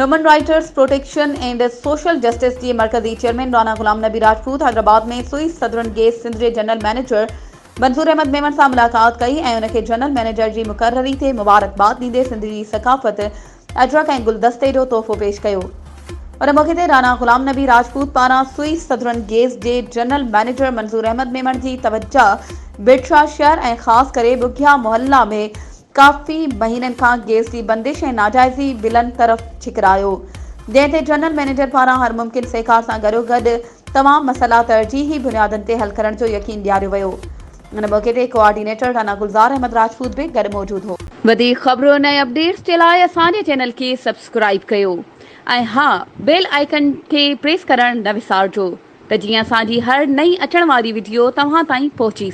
Human rights protection and social justice जी मरकजी chairman Rana Ghulam Nabi Rajput Hyderabad में सुई सदरन गैस सिंध जे जनरल मैनेजर मंसूर अहमद मेमन सां मुलाक़ात कई ऐं उनखे जनरल मैनेजर जी मुक़ररी ते मुबारकबाद ॾींदे सिंध जी सकाफ़त अजरक ऐं गुलदस्ते जो तोहफ़ो पेश कयो। उन मौक़े ते राना गुलाम नबी राजपूत पारां सुई सदरन गैस जे जनरल मैनेजर मंसूर अहमद मेमन जी तवज्जा बिरशा शहर ऐं ख़ासि करे बुघिया मोहल्ला में काफ़ी महीननि खां गैस की बंदिश ऐं नाजाइज़ी बिलनि तरफ़ छिकरायो, जंहिं ते जनरल मैनेजर पारां हर मुमकिन सेकार सां गॾोगॾु तमाम मसइला तरजीही बुनियादनि ते हल करण जो यकीन ॾियारियो वियो। उन मौक़े ते कोऑर्डिनेटर राना गुलज़ार अहमद राजपूत भी गॾु मौजूद हो। वधीक ख़बरों ऐं अपडेट्स जे लाइ असांजे चैनल खे सब्सक्राइब कयो ऐं हा बेल आइकन खे प्रेस करण न विसारजो त जीअं असांजी हर नई अचण वारी वीडियो तव्हां ताईं पहुची